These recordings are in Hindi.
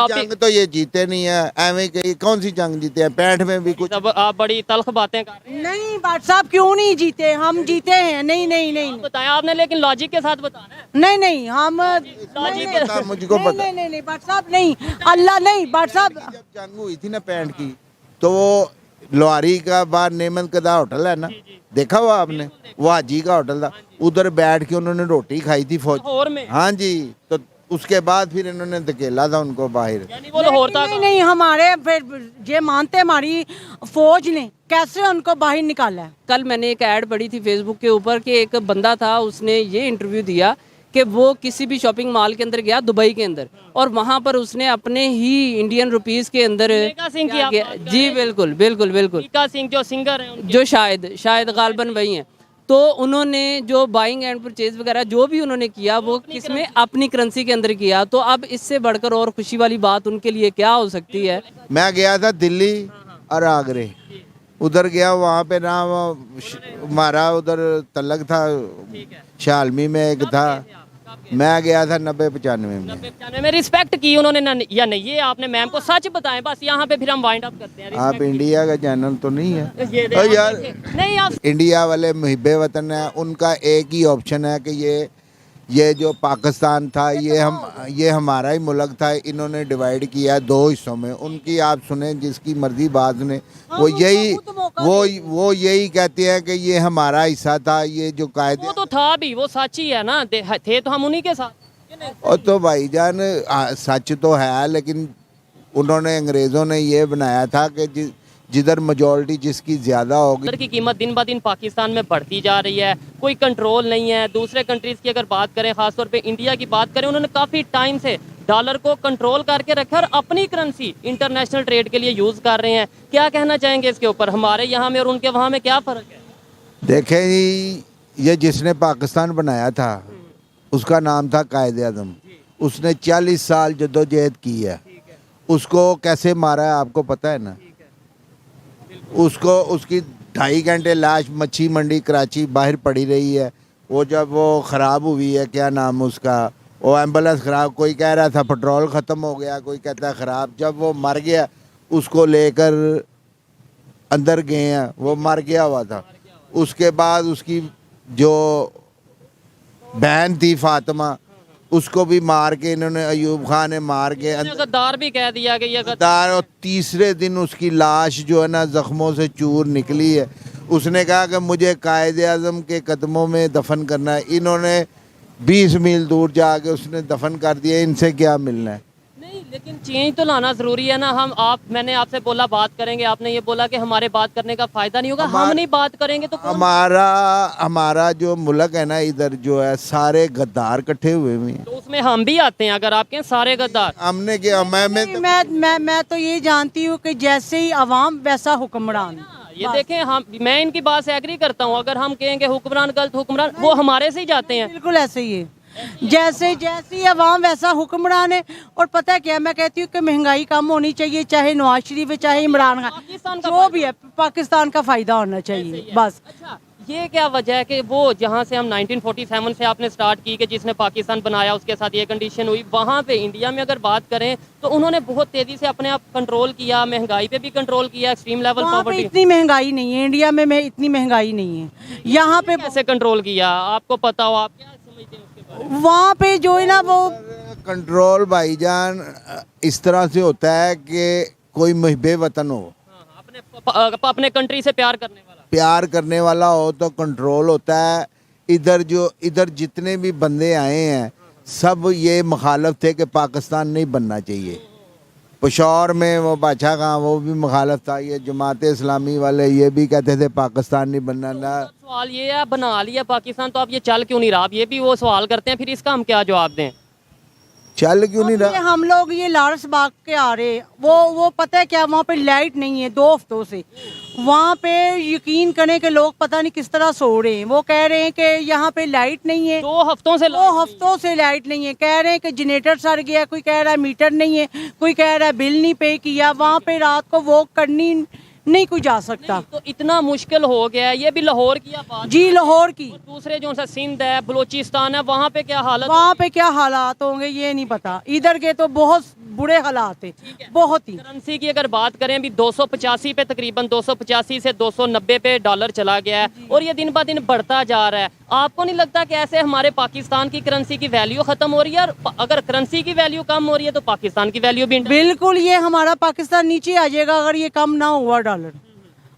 काफी जंग तो ये जीते नहीं है, एवं कहीं कौन सी जंग जीते हैं, 65 में भी कुछ। अब आप बड़ी तल्ख बातें कर रहे हैं। नहीं भट्ट साहब क्यों नहीं जीते, हम जीते हैं। नहीं नहीं नहीं आप बताया आपने, लेकिन लॉजिक के साथ बताना है। नहीं नहीं हम लॉजिक नहीं, पता, मुझको नहीं, पता। नहीं नहीं नहीं भट्ट साहब नहीं, अल्लाह नहीं भट्ट साहब। जब जंग हुई थी ना 65 की, तो वो लोहारी का बाहर नेमत कदा होटल है ना, देखा हुआ आपने, वो हाजी का होटल था, उधर बैठ के उन्होंने रोटी खाई थी फौज। लाहौर में हाँ जी, तो उसके बाद फिर इन्होंने धकेला था उनको बाहर। यानी वो लाहौर था। नहीं नहीं हमारे फिर ये मानते हमारी फौज ने कैसे उनको बाहर निकाला है। कल मैंने एक ऐड पढ़ी थी फेसबुक के ऊपर कि एक बंदा था, उसने ये इंटरव्यू दिया कि वो किसी भी शॉपिंग मॉल के अंदर गया दुबई के अंदर, और वहाँ पर उसने अपने ही इंडियन रुपीस के अंदर मीका सिंह की आप क्या बात कर जी रहे हैं? बिल्कुल बिल्कुल बिल्कुल, मीका सिंह जो सिंगर हैं उनके। जो शायद गालबन वही हैं। तो उन्होंने जो बाइंग एंड परचेज वगैरह जो भी उन्होंने किया वो किसमें, अपनी करेंसी के अंदर किया। तो अब इससे बढ़कर और खुशी वाली बात उनके लिए क्या हो सकती है। मैं गया था दिल्ली और आगरे, उधर गया, वहाँ पे ना वो हमारा उधर तलक था, शालमी में एक था, मैं गया था 90-95 में। 95 में रिस्पेक्ट की उन्होंने ना, या नहीं, ये आपने मैम को सच बताएं बस, यहाँ पे फिर हम वाइंड अप करते हैं। आप इंडिया का चैनल तो नहीं है? ये ओ यार, नहीं आप इंडिया वाले मुहिब्बे वतन है, उनका एक ही ऑप्शन है कि ये जो पाकिस्तान था ये हमारा ही मुल्क था, इन्होंने डिवाइड किया है 2 हिस्सों में। उनकी आप सुने जिसकी मर्जी बात सुने, वो यही कहते हैं कि ये हमारा हिस्सा था, ये जो कायदे। वो तो था भी, वो सच ही है ना, थे तो हम उन्हीं के साथ। और तो भाईजान सच तो है, लेकिन उन्होंने अंग्रेज़ों ने ये बनाया था कि जिधर मेजॉरिटी जिसकी ज़्यादा होगी। डॉलर की कीमत दिन ब दिन पाकिस्तान में बढ़ती जा रही है, कोई कंट्रोल नहीं है। दूसरे कंट्रीज़ की अगर बात करें, खासतौर पे इंडिया की बात करें, उन्होंने काफ़ी टाइम से डॉलर को कंट्रोल करके रखा और अपनी करेंसी इंटरनेशनल ट्रेड के लिए यूज़ कर रहे हैं। क्या कहना चाहेंगे इसके ऊपर, हमारे यहाँ में और उनके वहाँ में क्या फ़र्क है? देखें जी, ये जिसने पाकिस्तान बनाया था उसका नाम था कायदे आज़म, उसने 40 साल जद्दोजहद की है। उसको कैसे मारा है आपको पता है ना? उसको उसकी 2.5 घंटे लाश मच्छी मंडी कराची बाहर पड़ी रही है। वो जब वो ख़राब हुई है, क्या नाम उसका, वो एम्बुलेंस ख़राब, कोई कह रहा था पेट्रोल ख़त्म हो गया, कोई कहता है ख़राब। जब वो मर गया उसको लेकर अंदर गए हैं, वो मर गया हुआ था। उसके बाद उसकी जो बहन थी फातिमा, उसको भी मार के इन्होंने, अयूब खान ने मार के गद्दार भी कह दिया कि ये गद्दार। और तीसरे दिन उसकी लाश जो है ना जख्मों से चूर निकली है। उसने कहा कि मुझे कायदे आज़म के कदमों में दफन करना है। इन्होंने 20 मील दूर जाके उसने दफन कर दिया। इनसे क्या मिलना है? नहीं, लेकिन चेंज तो लाना ज़रूरी है ना। मैंने आपसे बोला बात करेंगे, आपने ये बोला कि हमारे बात करने का फ़ायदा नहीं होगा। हम नहीं बात करेंगे तो कौन? हमारा जो मुल्क है ना, इधर जो है सारे गद्दार इकट्ठे हुए हुए हैं। तो उसमें हम भी आते हैं, अगर आप कहें सारे गद्दार। हमने क्या, मैं तो ये जानती हूँ कि जैसे ही अवाम वैसा हुक्मरान। ये देखें, मैं इनकी बात से एग्री करता हूँ। अगर हम कहेंगे हुक्मरान गलत, हुक्मरान वो हमारे से ही जाते हैं। बिल्कुल ऐसे ही है, जैसे जैसी अवाम वैसा हुक्मरान है। और पता है क्या, मैं कहती हूँ कि महंगाई कम होनी चाहिए, चाहे नवाज शरीफ है चाहे इमरान खान, जो भी है, पाकिस्तान का फ़ायदा होना चाहिए बस। अच्छा, ये क्या वजह है कि वो जहाँ से हम 1947 से आपने स्टार्ट की कि जिसने पाकिस्तान बनाया उसके साथ ये कंडीशन हुई, वहाँ पे इंडिया में अगर बात करें तो उन्होंने बहुत तेज़ी से अपने आप कंट्रोल किया, महंगाई पे भी कंट्रोल किया, एक्सट्रीम लेवल पॉवर्टी। इतनी महंगाई नहीं है इंडिया में, इतनी महंगाई नहीं है यहाँ पे। कैसे कंट्रोल किया आपको पता हो, आप क्या समझते हैं उसके बारे में? वहाँ पे जो है ना वो कंट्रोल भाईजान इस तरह से होता है कि कोई मुहिब्बे वतन हो, अपने कंट्री से प्यार करने वाला हो तो कंट्रोल होता है। इधर जितने भी बंदे आए हैं सब ये मुखालफ थे कि पाकिस्तान नहीं बनना चाहिए। पेशावर में वो बादशाह खां, वो भी मुखालफ था। ये जमात इस्लामी वाले ये भी कहते थे पाकिस्तान नहीं बनना। ना सवाल ये है, बना लिया पाकिस्तान तो अब ये चल क्यों नहीं रहा? अब ये भी वो सवाल करते हैं, फिर इसका हम क्या जवाब दें? चल क्यों नहीं रहा? हम लोग ये लारस बाग के आ रहे, वो पता है क्या, वहाँ पे लाइट नहीं है 2 हफ्तों से। वहाँ पे यकीन करें कि लोग पता नहीं किस तरह सो रहे हैं। वो कह रहे हैं कि यहाँ पे लाइट नहीं है, 2 हफ्तों से लाइट नहीं है। कह रहे हैं कि जनरेटर सड़ गया, कोई कह रहा है मीटर नहीं है, कोई कह रहा है बिल नहीं पे किया। वहाँ पे रात को वॉक करनी नहीं कोई जा सकता। तो इतना मुश्किल हो गया है। ये भी लाहौर की बात जी, लाहौर की। दूसरे जो सा सिंध है, बलोचिस्तान है, वहाँ पे क्या हालत होंगे ये नहीं पता। इधर के तो बुरे हालात है, बहुत ही। करेंसी की अगर बात करें अभी 285 पे तकरीबन 285 से 290 पे डॉलर चला गया है और ये दिन ब दिन बढ़ता जा रहा है। आपको नहीं लगता कि ऐसे हमारे पाकिस्तान की करेंसी की वैल्यू खत्म हो रही है? और अगर करेंसी की वैल्यू कम हो रही है तो पाकिस्तान की वैल्यू भी बिल्कुल, ये हमारा पाकिस्तान नीचे आ जाएगा अगर ये कम ना हुआ डॉलर।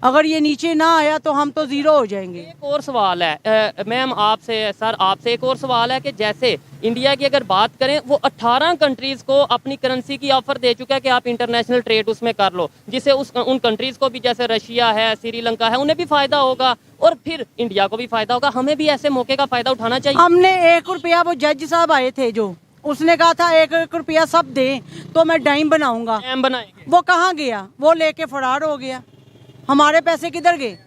अगर ये नीचे ना आया तो हम तो जीरो हो जाएंगे। एक और सवाल है मैम आपसे, सर आपसे एक और सवाल है कि जैसे इंडिया की अगर बात करें वो 18 कंट्रीज़ को अपनी करेंसी की ऑफर दे चुका है कि आप इंटरनेशनल ट्रेड उसमें कर लो, जिससे उन कंट्रीज़ को भी, जैसे रशिया है, श्रीलंका है, उन्हें भी फ़ायदा होगा और फिर इंडिया को भी फ़ायदा होगा। हमें भी ऐसे मौके का फ़ायदा उठाना चाहिए। हमने 1 रुपया, वो जज साहब आए थे जो, उसने कहा था 1 रुपया सब दें तो मैं डाइम बनाऊंगा। डैम बनाएंगे, वो कहाँ गया? वो लेके फरार हो गया। हमारे पैसे किधर गए?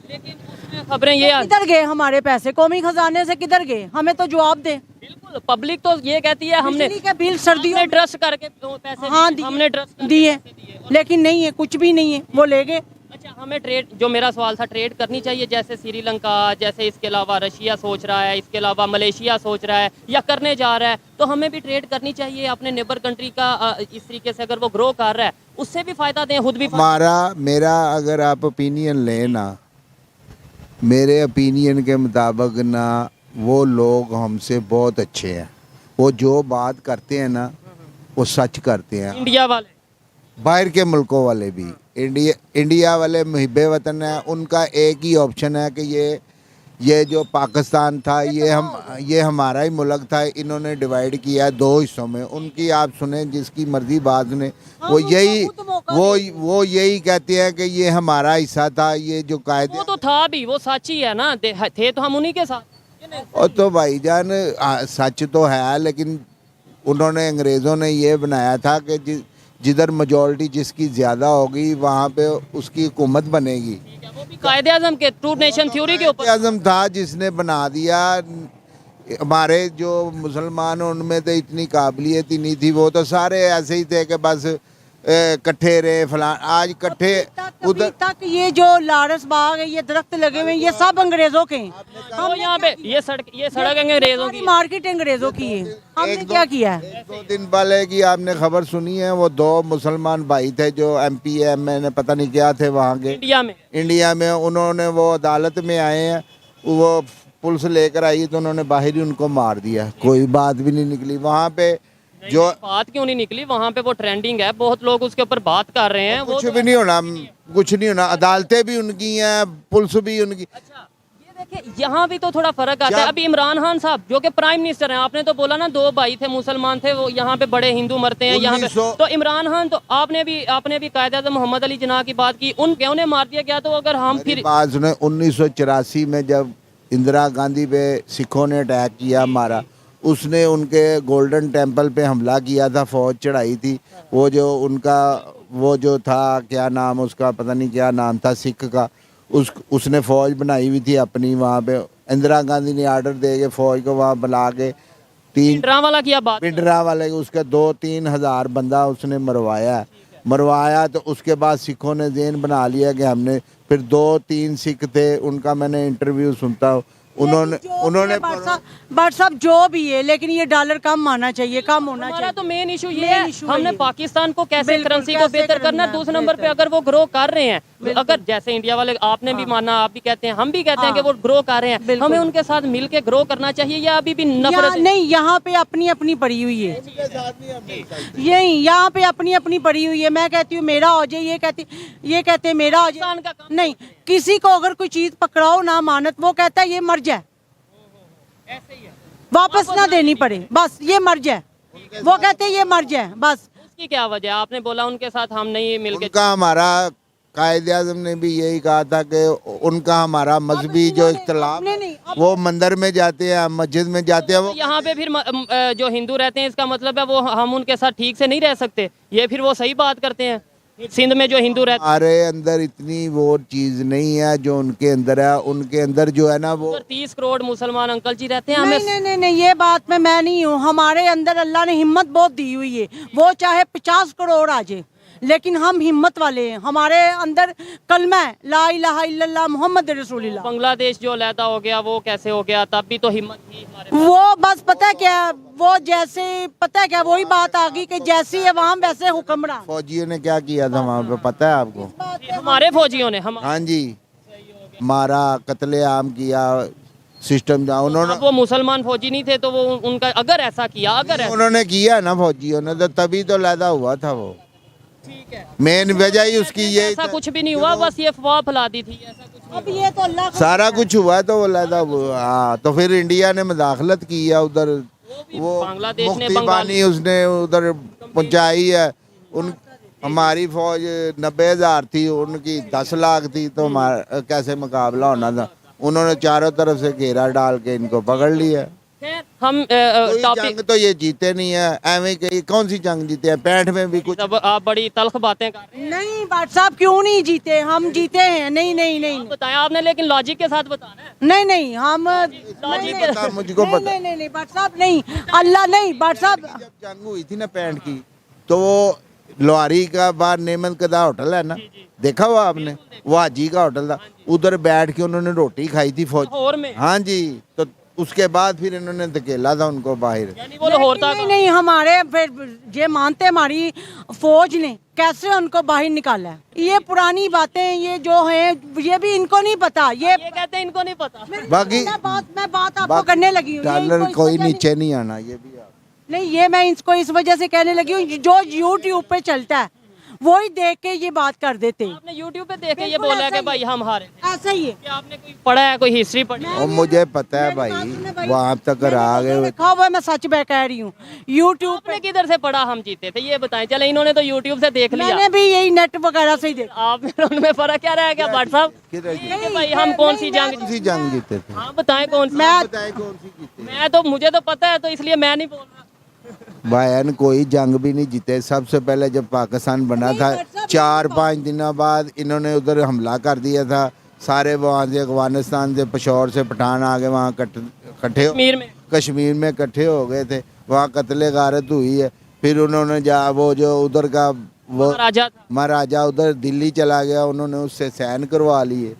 लेकिन उसमें खबरें ये किधर गए हमारे पैसे? कौमी खजाने से किधर गए? हमें तो जवाब दे। बिल्कुल, पब्लिक तो ये कहती है हमने बिजली के बिल सर्दियों में ट्रस्ट करके पैसे हाँ हमने ट्रस्ट दिए, लेकिन नहीं है, कुछ भी नहीं है, वो ले गए। अच्छा, हमें ट्रेड, जो मेरा सवाल था, ट्रेड करनी चाहिए जैसे श्रीलंका, जैसे इसके अलावा रशिया सोच रहा है, इसके अलावा मलेशिया सोच रहा है या करने जा रहा है, तो हमें भी ट्रेड करनी चाहिए अपने नेबर कंट्री का। इस तरीके से अगर वो ग्रो कर रहा है उससे भी फायदा दें, खुद भी मेरा अगर आप ओपिनियन लें ना, मेरे ओपिनियन के मुताबिक ना, वो लोग हमसे बहुत अच्छे हैं। वो जो बात करते हैं ना वो सच करते हैं। इंडिया वाले, बाहर के मुल्कों वाले भी, इंडिया वाले मुहिब्बे वतन है, उनका एक ही ऑप्शन है कि ये जो पाकिस्तान था ये हमारा ही मुल्क था, इन्होंने डिवाइड किया 2 हिस्सों में। उनकी आप सुने जिसकी मर्जी बात सुने, वो यही कहते हैं कि ये हमारा हिस्सा था। ये जो कायदे, वो तो था भी, वो सच ही है ना, थे तो हम उन्हीं के साथ। और तो भाईजान सच तो है, लेकिन उन्होंने, अंग्रेज़ों ने ये बनाया था कि जिधर मेजॉरिटी जिसकी ज़्यादा होगी वहाँ पे उसकी हुकूमत बनेगी। वो भी कायदे आज़म के ट्रू नेशन थ्योरी के ऊपर आज़म था जिसने बना दिया। हमारे जो मुसलमान उनमें तो इतनी काबिलियत ही नहीं थी, वो तो सारे ऐसे ही थे कि बस इकट्ठे रहे फलान। आज इकट्ठे उधर तक ये जो लारस बाग है, ये दरख्त लगे हुए हैं, ये सब अंग्रेजों के हैं। हम यहाँ पे ये सड़क अंग्रेजों की, मार्केट अंग्रेजों की है। हमने क्या किया है? 2 दिन पहले की आपने खबर सुनी है, वो 2 मुसलमान भाई थे जो MP MN पता नहीं क्या थे वहाँ के, इंडिया में। उन्होंने, वो अदालत में आए हैं, वो पुलिस लेकर आई तो उन्होंने बाहर ही उनको मार दिया। कोई बात भी नहीं निकली वहाँ पे। जो बात क्यों नहीं निकली? वहाँ पे वो ट्रेंडिंग है, बहुत लोग उसके ऊपर बात कर रहे हैं। कुछ भी नहीं होना, कुछ नहीं होना। अदालतें भी उनकी हैं, पुलिस भी उनकी। अच्छा, ये देखिए यहाँ भी तो थोड़ा फर्क आता है। अभी इमरान खान साहब जो कि प्राइम मिनिस्टर हैं, आपने तो बोला ना 2 भाई थे, मुसलमान थे, वो यहाँ पे बड़े हिंदू मरते हैं यहाँ पे। तो इमरान खान, तो आपने भी कायदे-आज़म मोहम्मद अली जिन्ना की बात की, उन्हें मार दिया गया। तो अगर हम फिर बात सुने, 1984 में जब इंदिरा गांधी पे सिखों ने अटैक किया मारा, उसने उनके गोल्डन टेम्पल पे हमला किया था, फौज चढ़ाई थी। वो जो था, क्या नाम उसका, पता नहीं क्या नाम था सिख का, उसने फौज बनाई हुई थी अपनी वहाँ पे। इंदिरा गांधी ने आर्डर दे के फौज को वहाँ बुला के पिंडरा वाले उसके 2-3 हज़ार बंदा उसने मरवाया। तो उसके बाद सिखों ने ज़हन बना लिया कि हमने, फिर 2-3 सिख थे, उनका मैंने इंटरव्यू सुनता हूँ, उन्होंने बट सब जो भी है, लेकिन ये डॉलर कम आना चाहिए, कम होना चाहिए। हमारा तो मेन इशू ये है, हमने पाकिस्तान को कैसे करेंसी को बेहतर करना। दूसरे नंबर पे अगर वो ग्रो कर रहे हैं, अगर जैसे इंडिया वाले, आपने भी माना, आप भी कहते हैं, हम भी कहते हैं कि वो ग्रो कर रहे हैं, हमें उनके साथ मिलके ग्रो करना चाहिए, या अभी भी नफरत? नहीं, यहाँ पे अपनी अपनी पड़ी हुई है, यही यहाँ पे अपनी अपनी पड़ी हुई है। मैं कहती हूँ मेरा हो जाए, ये कहते मेरा हो जाए। नहीं, किसी को अगर कोई चीज पकड़ाओ ना मानत, वो कहता है ये मर जाए, वापस ना देनी पड़े, बस ये मर जाए। वो कहते हैं ये मर जाए बस। उसकी क्या वजह? आपने बोला उनके साथ हम नहीं मिलके। उनका, हमारा कायदे आज़म ने भी यही कहा था कि उनका हमारा मजहबी जो इख्तिलाफ, वो मंदिर में जाते हैं, मस्जिद में जाते हैं। वो यहाँ पे फिर जो हिंदू रहते हैं, इसका मतलब है वो हम उनके साथ ठीक से नहीं रह सकते, ये फिर वो सही बात करते हैं। सिंध में जो हिंदू रहते हैं, हमारे अंदर इतनी वो चीज़ नहीं है जो उनके अंदर है। उनके अंदर जो है ना, वो 30 करोड़ मुसलमान अंकल जी रहते हैं। नहीं, ये बात में मैं नहीं हूँ। हमारे अंदर अल्लाह ने हिम्मत बहुत दी हुई है, वो चाहे 50 करोड़ आ जाए, लेकिन हम हिम्मत वाले हैं, हमारे अंदर कलमा है ला इलाहा इल्लल्लाह मुहम्मद रसूलुल्लाह। बांग्लादेश जो अलहदा हो गया वो कैसे हो गया, तब भी तो हिम्मत थी हमारे। वो बस पता है क्या, वो जैसे पता है क्या, वही बात आ गई कि जैसी अवाम वैसे हुक्मरान। फौजियों ने क्या किया था वहाँ पे पता है आपको? हमारे फौजियों ने हम हाँ जी, मारा, कत्लेआम किया, सिस्टम जहाँ उन्होंने अब वो मुसलमान फौजी नहीं थे तो वो उनका अगर ऐसा किया, अगर ऐसा उन्होंने किया ना फौजियों ने, तो तभी तो लैदा हुआ था वो। ठीक है, मेन वजह ही उसकी ये ऐसा कुछ भी नहीं हुआ, बस ये अफवाह फैला दी थी, ऐसा कुछ नहीं। अब ये तो अल्लाह का सारा कुछ हुआ तो वो लैदा हुआ। हाँ, तो फिर इंडिया ने मुदाखलत की है उधर, वो बांग्लादेश ने मुक्ति बानी उसने उधर पहुंचाई है। उन हमारी फौज 90,000 थी, उनकी 10 लाख थी, तो हमारा कैसे मुकाबला होना था। उन्होंने चारों तरफ से घेरा डाल के इनको पकड़ लिया। खैर, हम कोई टॉपिक, जंग तो ये जीते नहीं है, एवं कहीं कौन सी जंग जीते हैं? 65 में भी कुछ। जब आप बड़ी तल्ख बातें कर रहे हैं, नहीं बाट साहब, क्यों नहीं जीते, हम जीते हैं। नहीं नहीं नहीं बताया आपने, लेकिन लॉजिक के साथ बताना है। नहीं नहीं हम लॉजिक के पता, मुझको नहीं पता। नहीं नहीं नहीं बाट साहब, नहीं अल्लाह नहीं बाट साहब। जब जंग हुई थी ना 65 की, तो वो लोहारी का बाहर नेमत कदा होटल है ना, देखा हुआ आपने? वो हाजी का होटल था, उधर बैठ के उन्होंने रोटी खाई थी फौज। लाहौर में, हाँ जी, तो उसके बाद फिर इन्होंने धकेला था उनको बाहर। यानी वो लाहौर तक। नहीं नहीं हमारे फिर ये मानते हमारी फौज ने कैसे उनको बाहर निकाला है। ये पुरानी बातें ये जो हैं ये भी इनको नहीं पता। ये कहते हैं इनको नहीं पता। बाकी मैं बात आपको करने लगी हूँ। ये डॉलर इनको इस कोई वजह नीचे नहीं आना, ये भी आप। नहीं, ये मैं इसको इस वजह से कहने लगी हूँ, जो यूट्यूब पे चलता है वही देख के ये बात कर देते हैं। आपने YouTube पे देख के ये बिल्कुल बोला है ऐसा कि भाई हम हारे थे। ऐसा ही है। कि आपने कोई पढ़ा है, कोई हिस्ट्री पढ़ी है? और मुझे पता है भाई, वहाँ तक आ गए। देखा हुआ मैं सच में कह रही हूँ। यूट्यूब पे आपने किधर से पढ़ा हम जीते थे, ये बताएं। चले, इन्होंने तो YouTube से देख लिया, मैंने भी यही नेट वगैरह से ही देखा। आप में उनमें फर्क क्या रह गया भट्ट साहब? किधर जीते? कि भाई हम कौन सी जंग, कौन सी जंग जीते थे? हाँ बताएं कौन सी। मैं बताए कौन सी जीते? मैं तो, मुझे तो पता है, तो इसलिए मैं नहीं बोल रहा। भाईन कोई जंग भी नहीं जीते। सबसे पहले जब पाकिस्तान बना था, 4-5 दिनों बाद इन्होंने उधर हमला कर दिया था। सारे वहाँ से अफगानिस्तान से, पेशौर से पठान आ गए, वहाँ इकट्ठे कश्मीर में इकट्ठे हो गए थे। वहाँ कत्ले गारत हुई है। फिर उन्होंने वो जो उधर का वो राजा था, महाराजा उधर दिल्ली चला गया, उन्होंने उससे सैन करवा लिए।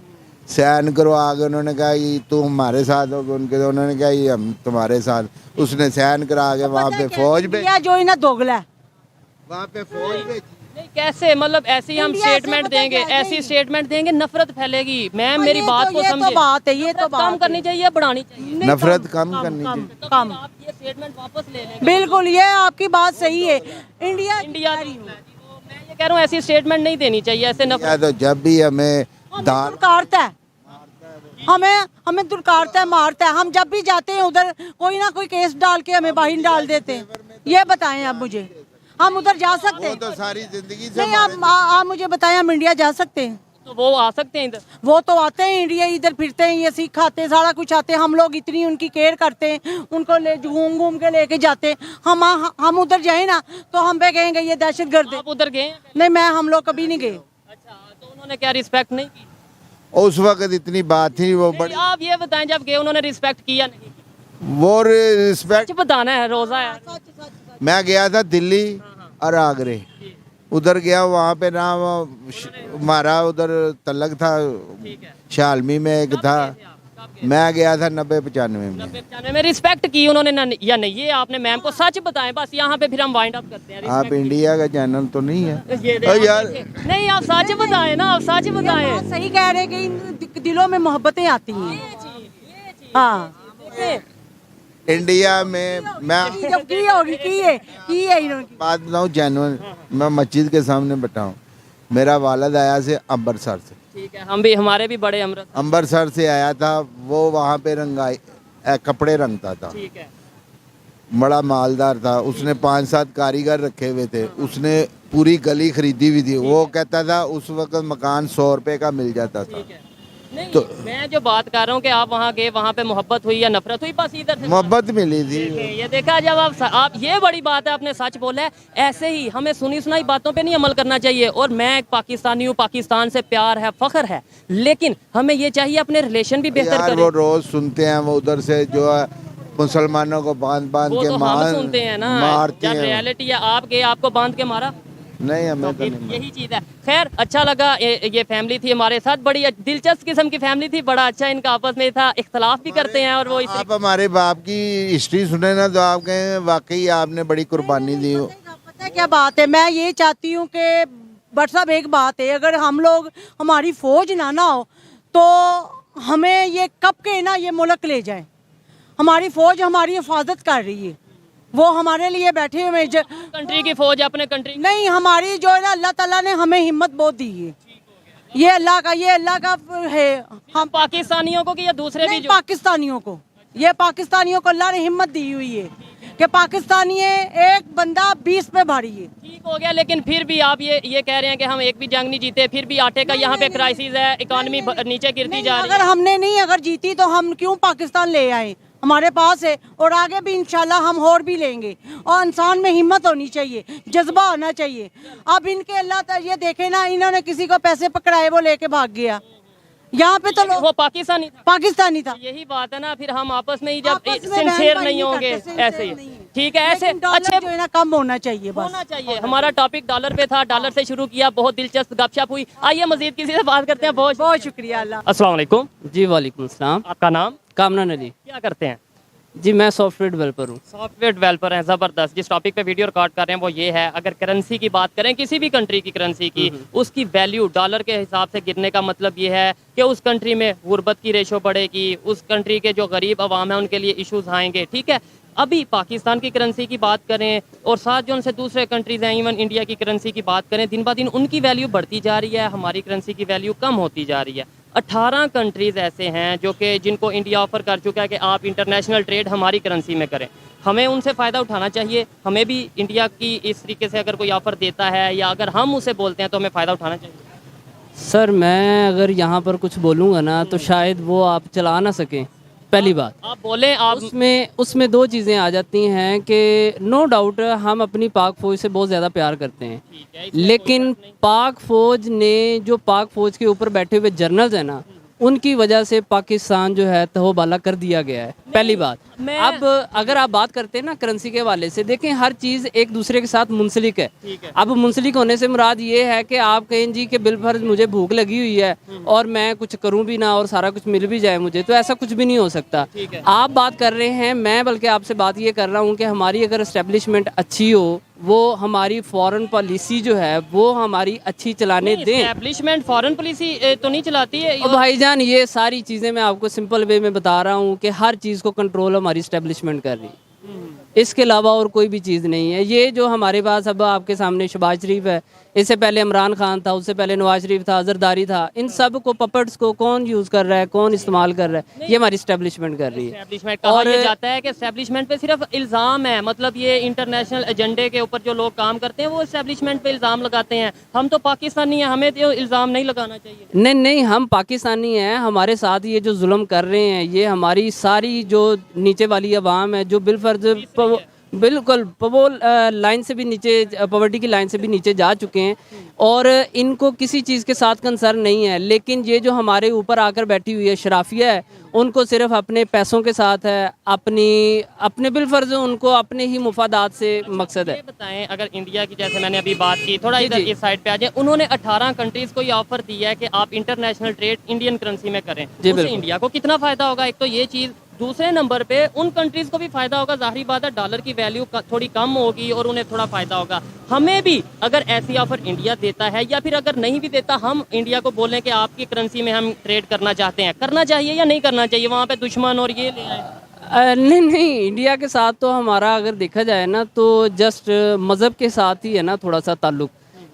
सैन करवा के उन्होंने कहा कि तू हमारे साथ हो, उनके उन्होंने कहा कि हम तुम्हारे साथ। उसने सैन करा के वहाँ पे फौज भेजी। या जो इन्हें दोगला है। वहाँ पे फौज भेजी। नहीं कैसे, मतलब ऐसे ही हम इंडिया से स्टेटमेंट पता देंगे, क्या है? ऐसी स्टेटमेंट देंगे, नफरत फैलेगी। मैम मेरी बात को ये तो समझे, बात है, ये तो कम बात करनी चाहिए, बढ़ानी चाहिए। नहीं, नफरत कम करनी चाहिए। कम। आप ये स्टेटमेंट वापस ले लेंगे। बिल्कुल, ये आपकी बात सही है। इंडिया इंडिया, मैं ये कह रहा हूँ ऐसी स्टेटमेंट नहीं देनी चाहिए, ऐसे या नफरत। तो जब भी हमें दाल दुरकारता है, हमें दुरकारता है, मारता है। हम जब भी जाते हैं उधर कोई ना कोई केस डाल के हमें बाहर डाल देते हैं। ये बताएं आप मुझे, हम उधर जा सकते वो हैं? तो सारी जिंदगी से नहीं, आप मुझे बताएं, हम इंडिया जा सकते हैं? तो वो आ सकते हैं इधर। वो तो आते हैं इंडिया, इधर फिरते हैं, ये सीख खाते हैं, सारा कुछ आते हैं। हम लोग इतनी उनकी केयर करते हैं, उनको ले घूम घूम के लेके जाते हैं। हम उधर जाए ना तो हम पे कहेंगे ये दहशतगर्द है। आप उधर गए हैं? नहीं, हम लोग कभी नहीं गए। अच्छा, तो उन्होंने क्या रिस्पेक्ट नहीं की? उस वक्त इतनी बात थी वो नहीं, बड़ी, आप ये बताएं, जब गए उन्होंने रिस्पेक्ट किया नहीं? वो रिस्पेक्ट। सच बताना है, रोजा है। मैं गया था दिल्ली और आगरे, उधर गया, वहाँ पे ना हमारा उधर तलक था, ठीक है, शालमी में एक था। मैं गया था 90-95 में। 95 में रिस्पेक्ट की उन्होंने या नहीं? ये आपने मैम को सच बताएं बस, यहाँ पे फिर हम वाइंड अप करते हैं। आप इंडिया का चैनल तो नहीं है? ये ओ यार, नहीं, आप सच बताएं ना, आप सच बताएं। बात सही कह रहे हैं कि इन दिलों में मोहब्बतें आती हैं। हाँ, इंडिया में मैं जब की होगी की है इन्होंने। बात बताऊँ जेन्युइन, मैं मस्जिद के सामने बताऊँ, मेरा वालिद आया से अम्बरसर से। ठीक है, हम भी, हमारे भी बड़े अमृत। अम्बरसर से आया था, वो वहाँ पे रंगाई कपड़े रंगता था, ठीक है, बड़ा मालदार था। उसने 5-7 कारीगर रखे हुए थे, उसने पूरी गली खरीदी हुई थी। वो कहता था उस वक्त मकान 100 रुपए का मिल जाता था। ठीक है। नहीं, तो मैं जो बात कर रहा हूँ कि आप वहाँ गए, वहाँ पे मोहब्बत हुई या नफरत हुई? बस इधर से मोहब्बत मिली थी। ये देखा, जब आप ये बड़ी बात है, आपने सच बोला है। ऐसे ही हमें सुनी सुनाई बातों पे नहीं अमल करना चाहिए। और मैं एक पाकिस्तानी हूँ, पाकिस्तान से प्यार है, फख्र है, लेकिन हमें ये चाहिए अपने रिलेशन भी बेहतर यार करें। वो रोज सुनते हैं, वो उधर से जो है मुसलमानों को बांध बांध वो के तो हम सुनते हैं ना, मारते जब हैं। रियलिटी है। आप गए, आपको बांध के मारा? नहीं हमें तो फिर नहीं यही चीज़ है। खैर अच्छा लगा, ये फैमिली थी हमारे साथ, बड़ी दिलचस्प किस्म की फैमिली थी, बड़ा अच्छा इनका आपस में था, इख्तलाफ भी करते हैं और वो इस आप हमारे बाप की हिस्ट्री सुने ना तो आप कहें वाकई आपने बड़ी कुर्बानी दी हो। पता है क्या बात है, मैं ये चाहती हूँ कि बट साहब एक बात है, अगर हम लोग हमारी फौज ना हो तो हमें ये कब के ना ये मुल्क ले जाए। हमारी फौज हमारी हिफाजत कर रही है, वो हमारे लिए बैठे हुए हैं। कंट्री की फौज अपने कंट्री नहीं, हमारी जो है ना अल्लाह ताला ने हमें हिम्मत बहुत दी है। ये अल्लाह का है। हम पाकिस्तानियों को कि या दूसरे भी नहीं, जो पाकिस्तानियों को, ये पाकिस्तानियों को अल्लाह ने हिम्मत दी हुई है कि पाकिस्तानी है, एक बंदा 20 पे भारी है। ठीक हो गया, लेकिन फिर भी आप ये कह रहे हैं कि हम एक भी जंग नहीं जीते, फिर भी आटे का यहाँ पे क्राइसिस है, इकोनॉमी नीचे गिरती जा रही अगर है। हमने नहीं अगर जीती तो हम क्यों पाकिस्तान ले आए, हमारे पास है और आगे भी इंशाल्लाह हम और भी लेंगे। और इंसान में हिम्मत होनी चाहिए, जज्बा होना चाहिए। अब इनके अल्लाह ताला ये देखे ना, इन्होंने किसी को पैसे पकड़ाए वो लेके भाग गया। यहाँ पे तो वो पाकिस्तानी था। यही बात है ना, फिर हम आपस में ही जब आपस में सिंसियर बहन भाई नहीं होंगे करते, sincere ऐसे ही नहीं है। ठीक है, ऐसे लेकिन डॉलर अच्छे जो है ना कम होना चाहिए, बस होना चाहिए। हमारा टॉपिक डॉलर पे था, डॉलर से शुरू किया, बहुत दिलचस्प गपशप हुई। आइए मजीद किसी से बात करते हैं। बहुत बहुत शुक्रिया। अल्लाह अस्सलाम वालेकुम, जी वालेकुम अस्सलाम। आपका नाम? कामरान अली। क्या करते हैं? जी मैं सॉफ्टवेयर डेवलपर हूँ। सॉफ्टवेयर डेवलपर हैं, ज़बरदस्त। जिस टॉपिक पे वीडियो रिकॉर्ड कर रहे हैं वो ये है, अगर करेंसी की बात करें, किसी भी कंट्री की करेंसी की, उसकी वैल्यू डॉलर के हिसाब से गिरने का मतलब ये है कि उस कंट्री में गुर्बत की रेशो बढ़ेगी, उस कंट्री के जो गरीब अवाम है उनके लिए इश्यूज आएंगे। ठीक है, अभी पाकिस्तान की करेंसी की बात करें और साथ जो उनसे दूसरे कंट्रीज हैं, इवन इंडिया की करेंसी की बात करें, दिन ब दिन उनकी वैल्यू बढ़ती जा रही है, हमारी करेंसी की वैल्यू कम होती जा रही है। 18 कंट्रीज़ ऐसे हैं जो कि जिनको इंडिया ऑफर कर चुका है कि आप इंटरनेशनल ट्रेड हमारी करेंसी में करें। हमें उनसे फ़ायदा उठाना चाहिए। हमें भी इंडिया की इस तरीके से अगर कोई ऑफ़र देता है या अगर हम उसे बोलते हैं तो हमें फ़ायदा उठाना चाहिए। सर मैं अगर यहाँ पर कुछ बोलूँगा ना तो शायद वो आप चला ना सकें, पहली बात। आप बोलें, आप उसमें दो चीज़ें आ जाती हैं कि नो डाउट हम अपनी पाक फ़ौज से बहुत ज़्यादा प्यार करते हैं, लेकिन पाक फ़ौज ने जो पाक फ़ौज के ऊपर बैठे हुए जर्नल्स हैं ना, उनकी वजह से पाकिस्तान जो है तहोबाला कर दिया गया है, पहली बात। अब अगर आप बात करते हैं ना करेंसी के हवाले से, देखें हर चीज़ एक दूसरे के साथ मुंसलिक है। अब मुंसलिक होने से मुराद ये है कि आप कहें जी कि बिलफर्ज मुझे भूख लगी हुई है और मैं कुछ करूं भी ना और सारा कुछ मिल भी जाए मुझे, तो ऐसा कुछ भी नहीं हो सकता। आप बात कर रहे हैं, मैं बल्कि आपसे बात ये कर रहा हूँ कि हमारी अगर इस्टेब्लिशमेंट अच्छी हो, वो हमारी फॉरेन पॉलिसी जो है वो हमारी अच्छी चलाने दें। एस्टैब्लिशमेंट फॉरेन पॉलिसी तो नहीं चलाती है भाईजान, ये सारी चीज़ें मैं आपको सिंपल वे में बता रहा हूँ कि हर चीज़ को कंट्रोल हमारी इस्टेब्लिशमेंट कर रही है, इसके अलावा और कोई भी चीज़ नहीं है। ये जो हमारे पास अब आपके सामने शहबाज शरीफ है, इससे पहले इमरान खान था, उससे पहले नवाज शरीफ था, जरदारी था, इन सब को पपट्स को कौन यूज़ कर रहा है, कौन इस्तेमाल कर रहा है, ये हमारी इस्टेब्लिशमेंट कर रही है। और ये जाता है कि इस्टेब्लिशमेंट पे सिर्फ इल्ज़ाम है, मतलब ये इंटरनेशनल एजेंडे के ऊपर जो लोग काम करते हैं वो इस्टेब्लिशमेंट पे इल्ज़ाम लगाते हैं। हम तो पाकिस्तानी हैं, हमें तो इल्ज़ाम नहीं लगाना चाहिए। नहीं, हम पाकिस्तानी हैं, हमारे साथ ये जो जुल्म कर रहे हैं, ये हमारी सारी जो नीचे वाली अवाम है जो बिलफर्ज बिल्कुल लाइन से भी नीचे, पॉवर्टी की लाइन से भी नीचे जा चुके हैं और इनको किसी चीज़ के साथ कंसर्न नहीं है। लेकिन ये जो हमारे ऊपर आकर बैठी हुई है शराफिया है, उनको सिर्फ अपने पैसों के साथ है, अपने बिलफर्ज उनको अपने ही मुफादात से मकसद है। बताएं, अगर इंडिया की जैसे मैंने अभी बात की, थोड़ा इधर इस साइड पे आ जाए, उन्होंने 18 कंट्रीज को ये ऑफर दिया है कि आप इंटरनेशनल ट्रेड इंडियन करेंसी में करें। उससे इंडिया को कितना फायदा होगा? एक तो ये चीज़, दूसरे नंबर पे उन कंट्रीज को भी फायदा होगा। जाहिर बात है डॉलर की वैल्यू थोड़ी कम होगी और उन्हें थोड़ा फायदा होगा। हमें भी अगर ऐसी ऑफर इंडिया देता है या फिर अगर नहीं भी देता, हम इंडिया को बोलें कि आपकी करेंसी में हम ट्रेड करना चाहते हैं, करना चाहिए या नहीं करना चाहिए? वहाँ पे दुश्मन और ये ले आए। नहीं, इंडिया के साथ तो हमारा अगर देखा जाए ना तो जस्ट मज़हब के साथ ही है ना थोड़ा सा ताल्लुक,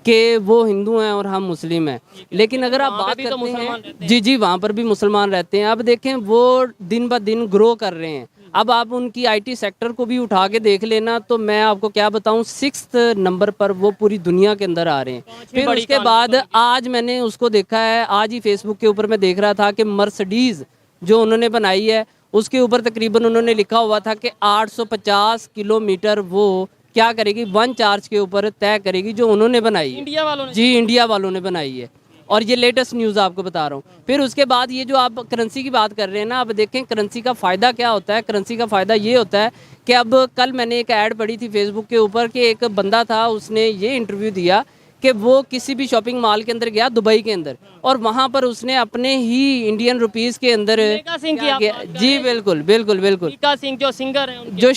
कि वो हिंदू हैं और हम मुस्लिम हैं। लेकिन अगर आप बात करते हैं, जी वहाँ पर भी मुसलमान रहते हैं। अब देखें वो दिन ब दिन ग्रो कर रहे हैं। अब आप उनकी आईटी सेक्टर को भी उठा के देख लेना तो मैं आपको क्या बताऊं, 6th नंबर पर वो पूरी दुनिया के अंदर आ रहे हैं। फिर उसके बाद आज मैंने उसको देखा है, आज ही फेसबुक के ऊपर मैं देख रहा था कि मर्सिडीज़ जो उन्होंने बनाई है उसके ऊपर तकरीबन उन्होंने लिखा हुआ था कि 850 किलोमीटर वो क्या करेगी, वन चार्ज के ऊपर तय करेगी, जो उन्होंने बनाई है, इंडिया वालों ने। जी इंडिया वालों ने बनाई है। और ये लेटेस्ट न्यूज़ आपको बता रहा हूँ। फिर उसके बाद ये जो आप करेंसी की बात कर रहे हैं ना, अब देखें करेंसी का फ़ायदा क्या होता है। करेंसी का फ़ायदा ये होता है कि अब कल मैंने एक ऐड पढ़ी थी फेसबुक के ऊपर कि एक बंदा था, उसने ये इंटरव्यू दिया कि वो किसी भी शॉपिंग मॉल के अंदर गया दुबई के अंदर, और वहाँ पर उसने अपने ही इंडियन रुपीस के अंदर मिल्खा सिंह की आप बात कर जी रहे हैं? बिल्कुल बिल्कुल बिल्कुल, मिल्खा सिंह जो सिंगर हैं उनके। जो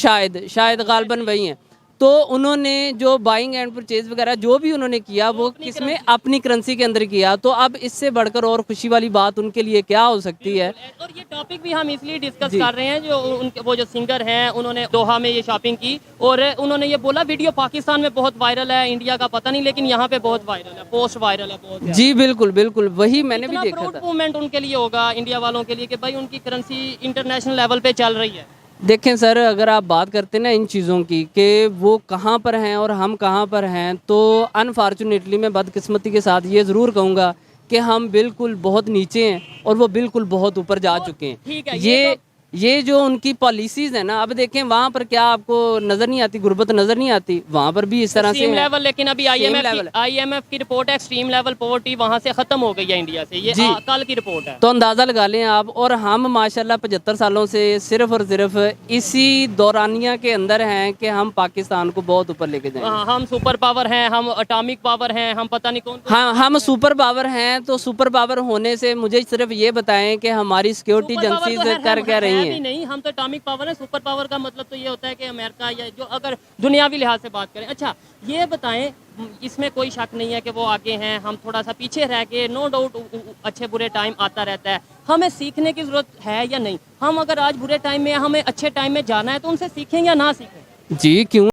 शायद गालबन वही हैं। तो उन्होंने जो बाइंग एंड परचेज वगैरह जो भी उन्होंने किया वो किसमें, अपनी करेंसी के अंदर किया। तो अब इससे बढ़कर और खुशी वाली बात उनके लिए क्या हो सकती है। और ये टॉपिक भी हम इसलिए डिस्कस कर रहे हैं, जो उनके वो जो सिंगर हैं उन्होंने दोहा में ये शॉपिंग की और उन्होंने ये बोला वीडियो पाकिस्तान में बहुत वायरल है, इंडिया का पता नहीं, लेकिन यहाँ पे बहुत वायरल है, पोस्ट वायरल है बहुत। जी बिल्कुल बिल्कुल, वही मैंने भी देखा प्राउड था। मूवमेंट उनके लिए होगा, इंडिया वालों के लिए, कि भाई उनकी करेंसी इंटरनेशनल लेवल पे चल रही है। देखें सर, अगर आप बात करते हैं ना इन चीज़ों की कि वो कहाँ पर हैं और हम कहाँ पर हैं, तो अनफॉर्चुनेटली मैं बदकिस्मती के साथ ये ज़रूर कहूँगा कि हम बिल्कुल बहुत नीचे हैं और वो बिल्कुल बहुत ऊपर जा चुके हैं। ठीक है, ये जो उनकी पॉलिसीज़ है ना, अब देखें वहाँ पर क्या आपको नज़र नहीं आती, गुर्बत नज़र नहीं आती, वहाँ पर भी इस तरह से एक्सट्रीम है। लेवल, लेकिन अभी आईएमएफ की रिपोर्ट है, एक्सट्रीम लेवल पॉवर्टी वहाँ से खत्म हो गई है इंडिया से, ये जी। कल की रिपोर्ट है। तो अंदाज़ा लगा लें आप। और हम माशाल्लाह 75 सालों से सिर्फ और सिर्फ इसी दौरानिया के अंदर हैं कि हम पाकिस्तान को बहुत ऊपर लेके जाएं। हाँ, हम सुपर पावर हैं, हम एटॉमिक पावर हैं, हम पता नहीं कौन। हाँ, हम सुपर पावर हैं। तो सुपर पावर होने से मुझे सिर्फ ये बताएं कि हमारी सिक्योरिटी सुपर पावर एजेंसीज तो कर क्या रही भी हैं। नहीं, हम तो एटॉमिक पावर है। सुपर पावर का मतलब तो ये होता है कि अमेरिका या जो, अगर दुनियावी लिहाज से बात करें। अच्छा ये बताएं, इसमें कोई शक नहीं है कि वो आगे हैं, हम थोड़ा सा पीछे रह के, नो डाउट अच्छे बुरे टाइम आता रहता है, हमें सीखने की जरूरत है या नहीं? हम अगर आज बुरे टाइम में, हमें अच्छे टाइम में जाना है तो उनसे सीखें या ना सीखें? जी क्यों